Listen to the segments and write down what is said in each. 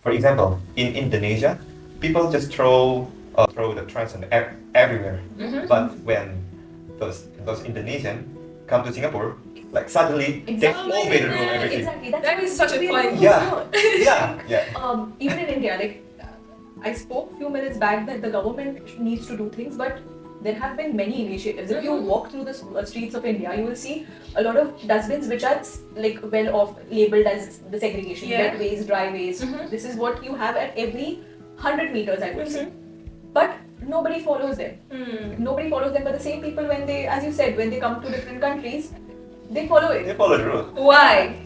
For example, in Indonesia, people just throw the trash on everywhere. But when those Indonesian come to Singapore, like suddenly they overrule everything. Exactly. That is such a point. Yeah, yeah. Even in India, like I spoke a few minutes back that the government needs to do things, but there have been many initiatives. If you walk through the streets of India, you will see a lot of dustbins which are like well off labeled as the segregation, wet waste, dry waste. This is what you have at every 100 meters, I would say. But nobody follows them. Nobody follows them. But the same people, when they, as you said, when they come to different countries, they follow it. They follow the rule. Why?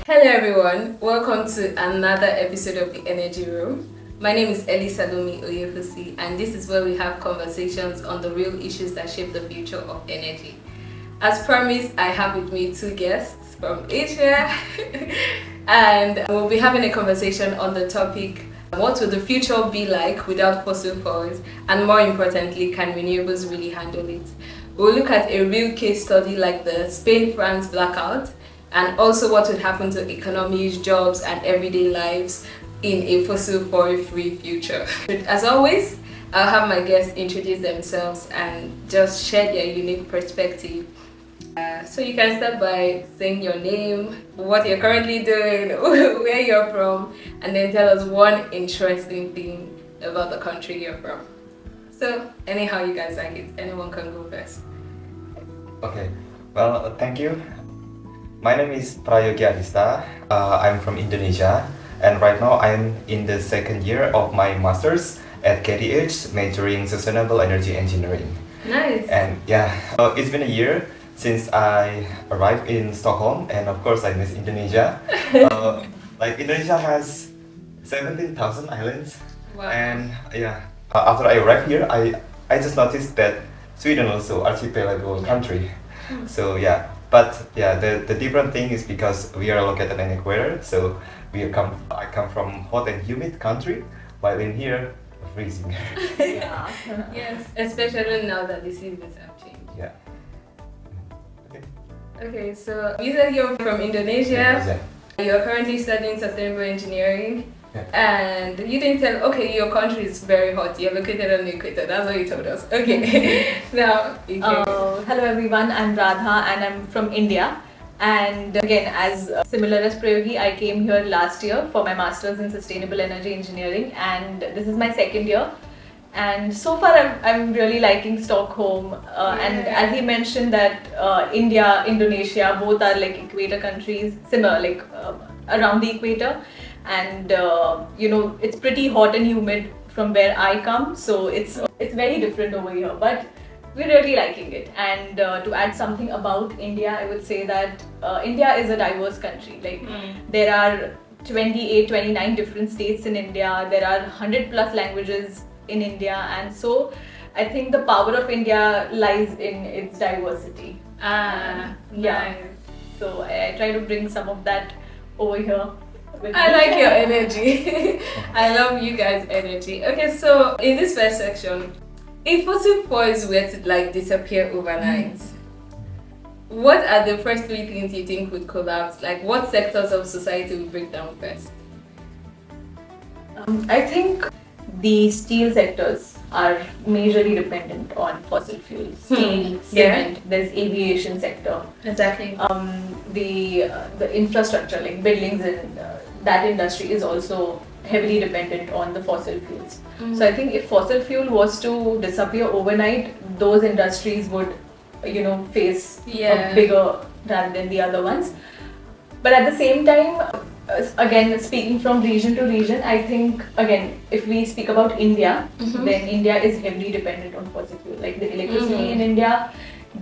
Hello everyone, welcome to another episode of the Energy Room. My name is Ellie Salome Oyefusi, and this is where we have conversations on the real issues that shape the future of energy. As promised, I have with me two guests from Asia and we'll be having a conversation on the topic, what will the future be like without fossil fuels, and more importantly, can renewables really handle it? We'll look at a real case study like the Spain-France blackout, and also what would happen to economies, jobs, and everyday lives in a fossil fuel-free future. As always, I'll have my guests introduce themselves and just share their unique perspective. So you can start by saying your name, what you're currently doing, where you're from, and then tell us one interesting thing about the country you're from. So anyhow you guys like it, anyone can go first. Okay, well, thank you. My name is Prayogi Adista. I'm from Indonesia, and right now I'm in the second year of my master's at KTH, majoring sustainable energy engineering. Nice. And yeah, it's been a year since I arrived in Stockholm, and of course I miss Indonesia. Like Indonesia has 17,000 islands. Wow. And yeah, after I arrived here, I just noticed that Sweden also archipelago country. So yeah. But yeah, the different thing is because we are located in equator, so I come from hot and humid country, while in here, freezing. Yeah. Yes, especially now that the seasons have changed. Yeah. Okay. Okay, so you said you're from Indonesia. You're currently studying sustainable engineering. Yeah. And you didn't tell, okay, your country is very hot, you're located on the equator, that's what you told us. Okay, now you can. Hello everyone, I'm Radha and I'm from India. And again, as similar as Prayogi, I came here last year for my master's in sustainable energy engineering, and this is my second year. And so far I'm really liking Stockholm, and as he mentioned that India, Indonesia, both are like equator countries, similar, like around the equator. And you know, it's pretty hot and humid from where I come, so it's very different over here, but we're really liking it. And to add something about India, I would say that India is a diverse country. Like there are 29 different states in India, there are 100 plus languages in India, and so I think the power of India lies in its diversity. Yeah. Nice. So I try to bring some of that over here. I like your energy. I love you guys' energy. Okay, so in this first section, if fossil fuels were to like disappear overnight, what are the first three things you think would collapse? Like what sectors of society would break down first? I think the steel sectors are majorly dependent on fossil fuels. Steel, cement, there's aviation sector. Exactly. The infrastructure, like buildings and that industry is also heavily dependent on the fossil fuels. So I think if fossil fuel was to disappear overnight, those industries would, you know, face a bigger rather than the other ones. But at the same time, again, speaking from region to region, I think, again, if we speak about India, then India is heavily dependent on fossil fuel. Like the electricity in India,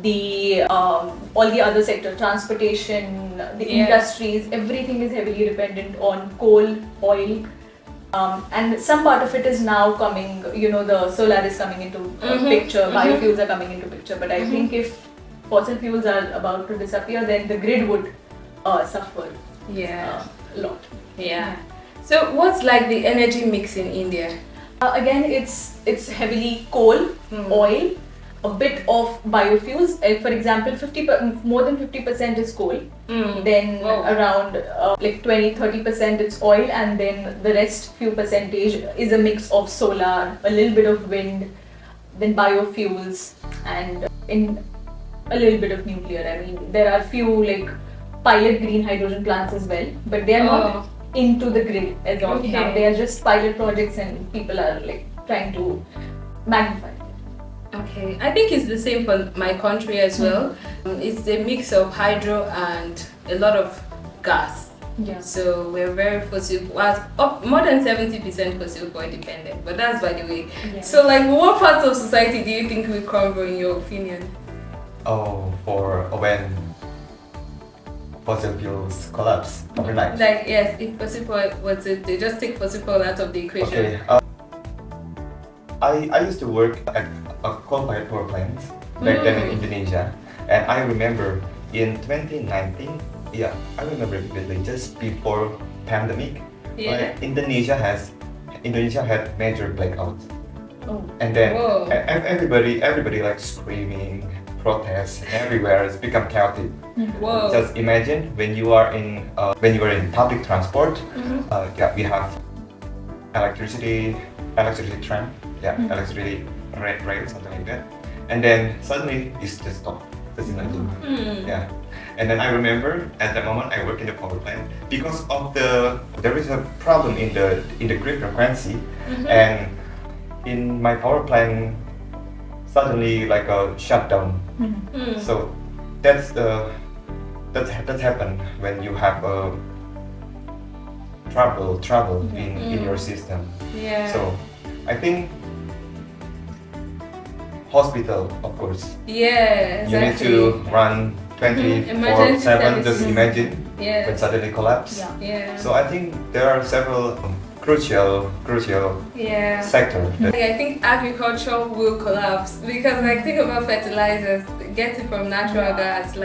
the all the other sector, transportation, the industries, everything is heavily dependent on coal, oil, And some part of it is now coming, the solar is coming into picture, biofuels are coming into picture. But I think if fossil fuels are about to disappear, then the grid would suffer a lot. Yeah. So what's like the energy mix in India? Again, it's heavily coal, oil, a bit of biofuels. For example, more than 50% is coal. Then around like 20-30% it's oil, and then the rest few percentage is a mix of solar, a little bit of wind, then biofuels, and in a little bit of nuclear. I mean, there are few like pilot green hydrogen plants as well, but they are not into the grid as of now. They are just pilot projects, and people are like trying to magnify it. Okay, I think it's the same for my country as well. It's a mix of hydro and a lot of gas. Yeah. So we're very fossil, more than 70% fossil fuel dependent. But that's by the way. Yeah. So like, what parts of society do you think will crumble in your opinion? Oh, for when fossil fuels collapse overnight. Like yes, if fossil fuel they just take fossil fuel out of the equation. Okay. I used to work at a coal-fired power plant back then in Indonesia, and I remember in 2019, I remember vividly, just before pandemic, Indonesia had major blackout, and then everybody like screaming, protests everywhere. It's become chaotic. Whoa. Just imagine when you are in public transport, we have electricity tram. Electricity rail, something like that. And then suddenly it's just stopped. Just imagine. Yeah. And then I remember at that moment I worked in the power plant because of there is a problem in the grid frequency, and in my power plant suddenly like a shutdown. So that's happened when you have a trouble in your system. Yeah. So I think hospital, of course. Yeah, exactly. You need to run 24/7. Just imagine when suddenly collapse. Yeah. So I think there are several crucial sectors. I think agriculture will collapse because like think about fertilizers, getting from natural gas,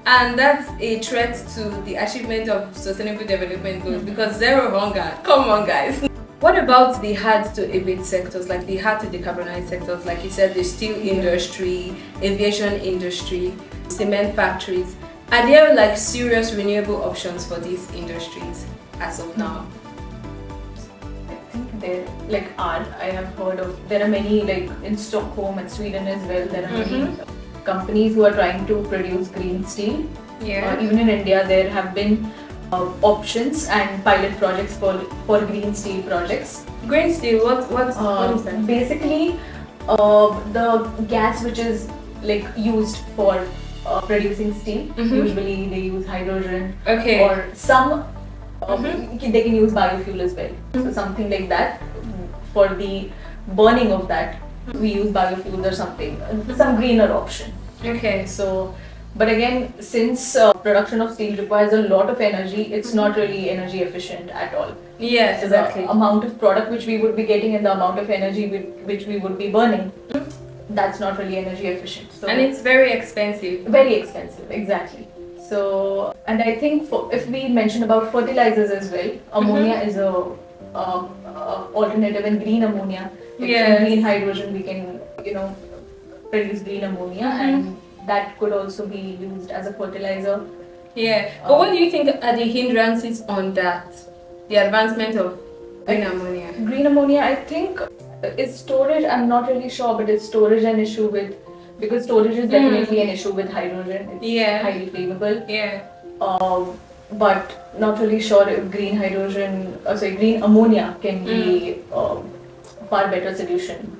and that's a threat to the achievement of sustainable development goals because zero hunger. Come on, guys. What about the hard-to-abate sectors, like the hard-to-decarbonize sectors, like you said, the steel industry, aviation industry, cement factories? Are there like serious renewable options for these industries as of now? I think there I have heard of, there are many like in Stockholm and Sweden as well, there are many companies who are trying to produce green steel. Yeah. Even in India there have been options and pilot projects for green steel projects. Green steel, what is that? Basically, the gas which is like used for producing steel. Usually they use hydrogen, or some they can use biofuel as well. So something like that. For the burning of that, we use biofuels or something, some greener option. Okay. So. But again, since production of steel requires a lot of energy, it's not really energy efficient at all. Yes, so exactly. The amount of product which we would be getting and the amount of energy which we would be burning, that's not really energy efficient. So and it's very expensive. Very expensive, exactly. So, and I think if we mention about fertilizers as well, ammonia is a alternative, and green ammonia. Yes. Green hydrogen, we can produce green ammonia, and that could also be used as a fertilizer. Yeah, but what do you think are the hindrances on that? The advancement of green ammonia? Green ammonia, I think, is storage. I'm not really sure, but is storage an issue with, because storage is definitely an issue with hydrogen. It's highly flammable. Yeah. But not really sure if green ammonia can be a far better solution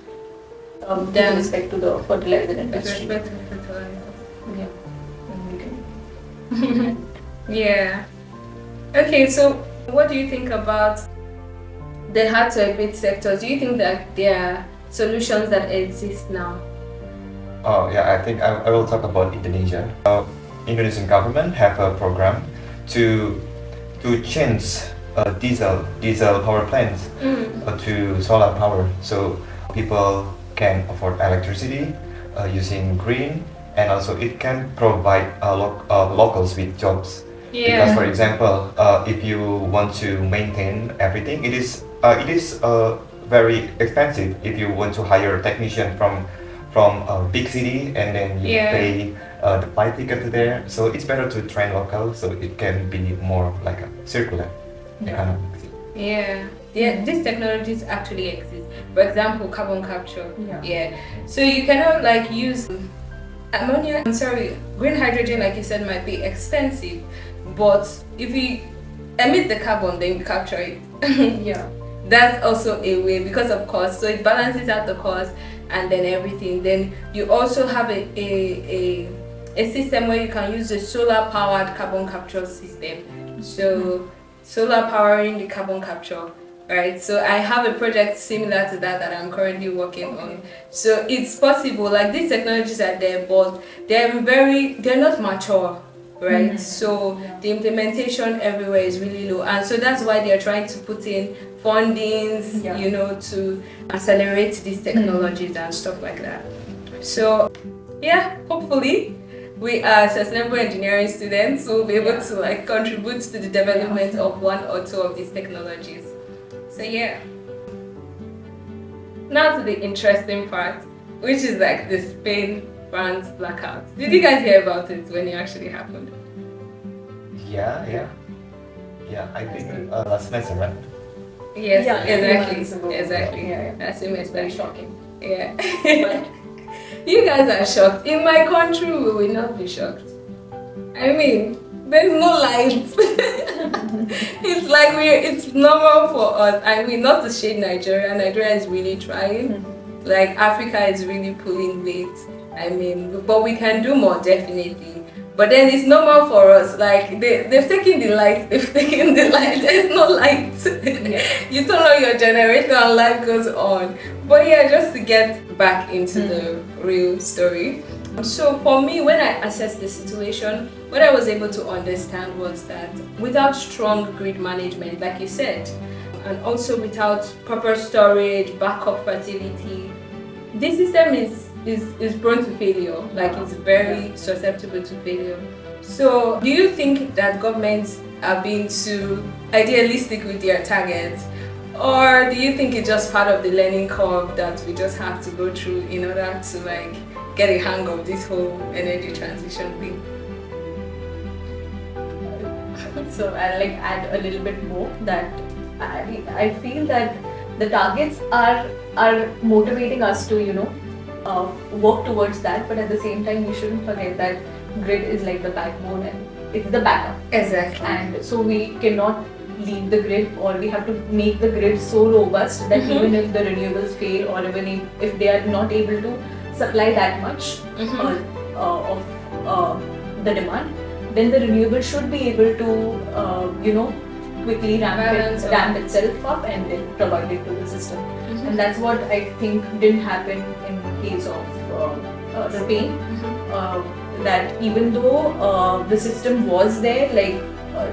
with respect to the fertilizer industry. With respect to fertilizer. Yeah. Yeah. Okay, so what do you think about the hard-to-abate sectors? Do you think that there are solutions that exist now? Oh yeah, I think I will talk about Indonesia. Indonesian government have a program to change diesel power plants to solar power. So people can afford electricity using green, and also it can provide locals with jobs. Because, for example, if you want to maintain everything, it is very expensive. If you want to hire a technician from a big city and then you pay the flight ticket there, so it's better to train local, so it can be more like a circular economy. These technologies actually exist. For example, carbon capture. So you cannot like use ammonia. Green hydrogen, like you said, might be expensive, but if we emit the carbon, then we capture it. That's also a way because of cost. So it balances out the cost and then everything. Then you also have a system where you can use the solar powered carbon capture system. So solar powering the carbon capture, right? So I have a project similar to that I'm currently working on. So it's possible, like these technologies are there, but they're not mature, right? So the implementation everywhere is really low, and so that's why they're trying to put in fundings, you know, to accelerate these technologies and stuff like that. So hopefully we are sustainable engineering students who will be able to like contribute to the development of one or two of these technologies. So now to the interesting part, which is like the Spain-France blackout. Did you guys hear about it when it actually happened? Yeah, I think last semester, right? Yes, exactly. That semester. Very shocking. You guys are shocked. In my country, we will not be shocked. I mean, there's no light. It's like it's normal for us. I mean, not to shade Nigeria. Nigeria is really trying. Like Africa is really pulling weight. I mean, but we can do more, definitely. But then it's normal for us. Like they've taken the light. There's no light. You turn on your generator and life goes on. But just to get back into the real story. So for me, when I assessed the situation, what I was able to understand was that without strong grid management, like you said, and also without proper storage, backup facility, this system is prone to failure. Like it's very susceptible to failure. So do you think that governments are being too idealistic with their targets? Or do you think it's just part of the learning curve that we just have to go through in order to like get a hang of this whole energy transition thing? So I'll like add a little bit more that I feel that the targets are motivating us to work towards that, but at the same time we shouldn't forget that grid is like the backbone and it's the backup. Exactly. And so we cannot leave the grid, or we have to make the grid so robust that even if the renewables fail, or even if they are not able to supply that much of the demand, then the renewable should be able to quickly ramp itself up and then provide it to the system. And that's what I think didn't happen in the case of Spain. That even though the system was there, like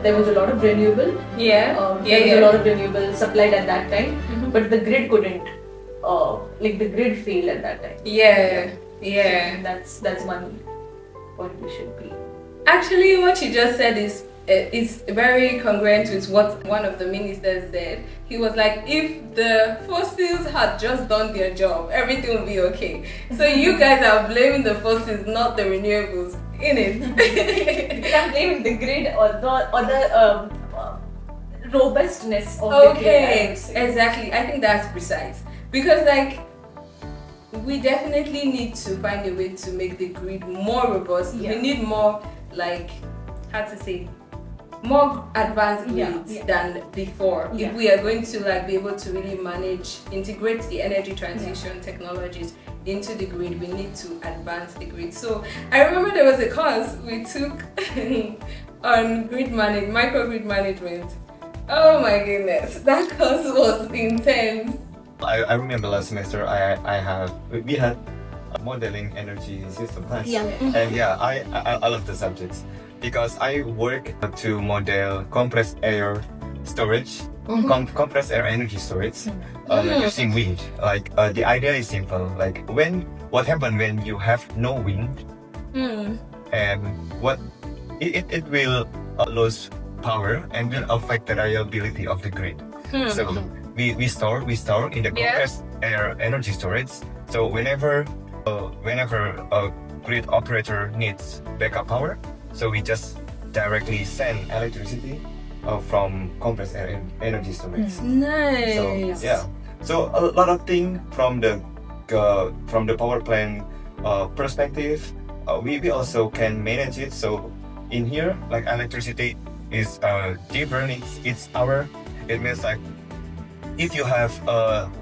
there was a lot of renewable. There was a lot of renewable supplied at that time, but the grid couldn't. Like the grid failed at that time. That's one point we should be. Actually, what you just said is very congruent with what one of the ministers said. He was like, if the fossils had just done their job, everything would be okay. So you guys are blaming the fossils, not the renewables, innit? I'm blaming the grid or the robustness of the grid. Exactly. I think that's precise. Because like, we definitely need to find a way to make the grid more robust. We need more, like, more advanced grids than before. If we are going to like be able to really integrate the energy transition technologies into the grid, we need to advance the grid. So I remember there was a course we took on microgrid management. Oh my goodness, that course was intense. I remember last semester we had a modeling energy system class. And I love the subjects because I work to model compressed air storage, compressed air energy storage, using wind. Like the idea is simple. Like what happens when you have no wind, and it will lose power and will affect the reliability of the grid. So we store in the compressed air energy storage. So whenever a grid operator needs backup power, so we just directly send electricity from compressed air energy storage. Nice. So yeah, so a lot of things from the power plant perspective, we also can manage it. So in here, like electricity is different. It's hour. It means like if you have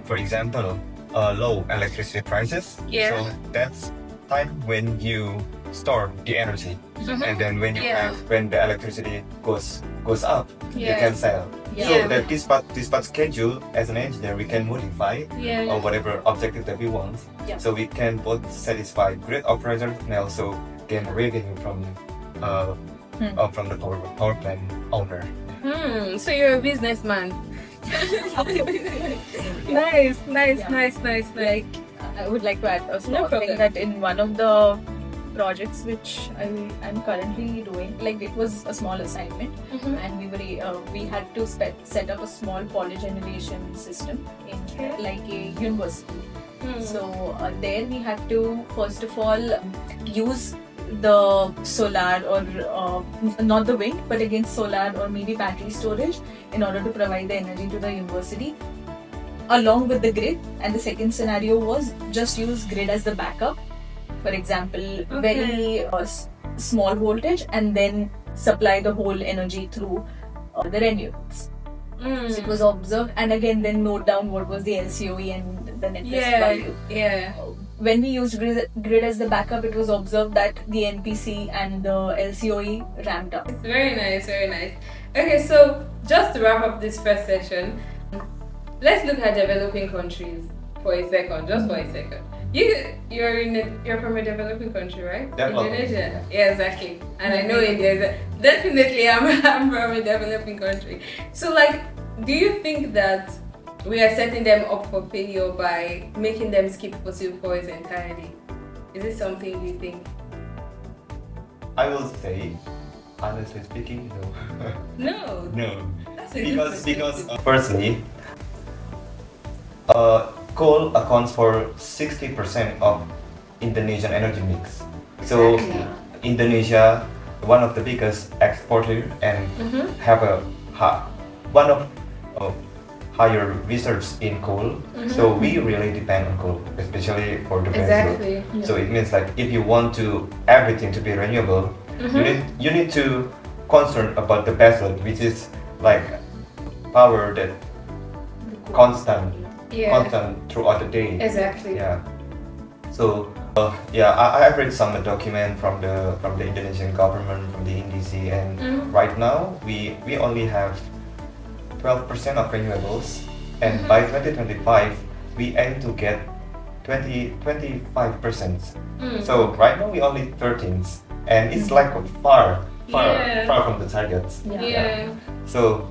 for example low electricity prices, so that's time when you store the energy, and then when the electricity goes up, you can sell. So that this part schedule, as an engineer, we can modify or whatever objective that we want. So we can both satisfy grid operator and also gain revenue from the power plant owner. So you're a businessman. Nice. Like, I would like to add a No small problem. thing that in one of the projects which I'm currently doing, like it was a small assignment, and we had to set up a small polygeneration system in like a university. So there we had to first of all use the solar or not the wind, but again solar or maybe battery storage in order to provide the energy to the university along with the grid. And the second scenario was just use grid as the backup. For example, very small voltage, and then supply the whole energy through the renewables. So it was observed, and again then note down what was the LCOE and the net present value. When we used grid as the backup, it was observed that the NPC and the LCOE ramped up. Very nice. Okay, so just to wrap up this first session, let's look at developing countries for a second, just for a second. You're from a developing country, right? Indonesia. Yeah, exactly. And I know India. Definitely, I'm from a developing country. So, like, do you think that we are setting them up for failure by making them skip fossil fuels entirely? Is it something you think? I will say, honestly speaking, no. No. That's a because firstly, coal accounts for 60% of Indonesian energy mix. So Indonesia, one of the biggest exporter, and have one of higher reserves in coal. So we really depend on coal, especially for the base load. So it means like if you want everything to be renewable, you need to concern about the base load, which is like power that constant throughout the day. Exactly. Yeah. So I've read some document from the Indonesian government, from the NDC, and right now we only have 12% of renewables, and by 2025 we aim to get 25%. So right now we only 13, and it's like far from the target. So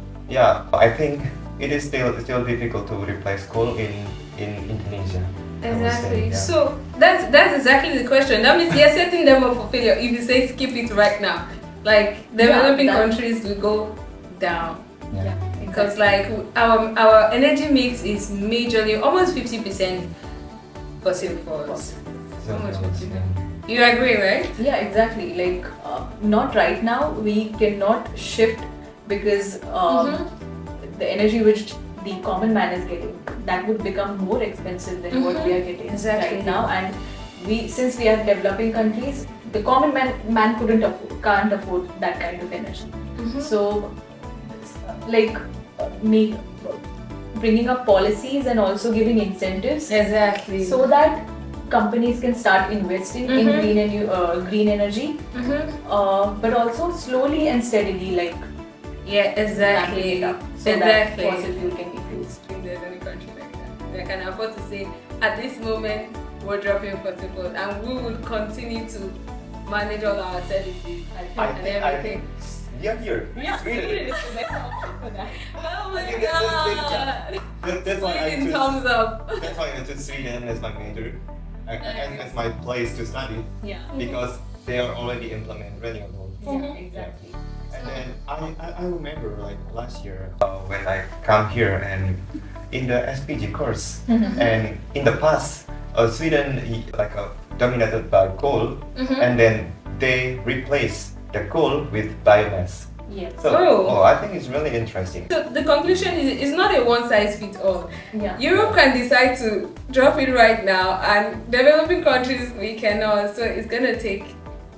I think it is still difficult to replace coal in Indonesia. Exactly. So that's exactly the question. That means you're setting them up for failure if you say skip it right now. Like developing countries will go down. Because like our energy mix is majorly almost 50% fossil fuels. Almost 50%. You agree, right? Yeah, exactly. Like not right now. We cannot shift because the energy which the common man is getting, that would become more expensive than what we are getting right now. And since we are developing countries, the common man can't afford that kind of energy. So like bringing up policies and also giving incentives, so that companies can start investing in green energy, but also slowly and steadily, like exactly. So that fossil fuel can be used. If there's any country like that, they can afford to say, at this moment we're dropping fossil fuels, and we will continue to manage all our services and everything. Yeah, here. Yeah, Sweden. Sweden is the best option for that. Oh my think that's- god! That's why I Sweden choose. thumbs up. That's why I chose Sweden as my major, as my place to study, Yeah. because they are already implement renewable. Yeah, exactly. And then I remember like last year when I come here and in the SPG course, and in the past Sweden like dominated by coal, and then they replace the coal with biomass. Yes. So I think it's really interesting. So the conclusion is it's not a one size fits all. Yeah. Europe can decide to drop it right now, and developing countries we cannot. So it's gonna take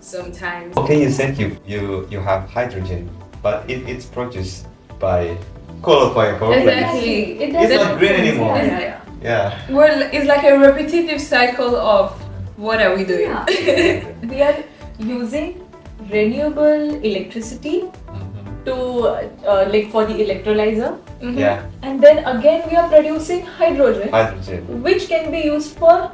some time. Okay, you said you have hydrogen, but it's produced by coal power plants. Exactly. It's not green anymore. Yeah. Yeah. Well, it's like a repetitive cycle of what are we doing? Yeah. We are using renewable electricity to like for the electrolyzer, Yeah. and then again we are producing hydrogen, which can be used for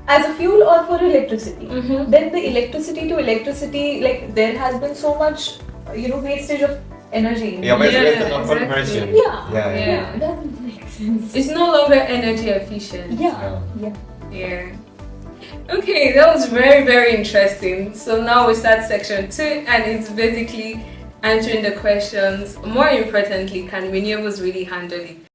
as a fuel or for electricity. Then the electricity to electricity, like there has been so much wastage of energy. Yeah, but Yeah, it's exactly. conversion. Yeah. Yeah. It doesn't make sense. It's no longer energy efficient. Yeah. Yeah. Okay, that was very, very interesting. So now we start section 2, and it's basically answering the questions. More importantly, can renewables really handle it?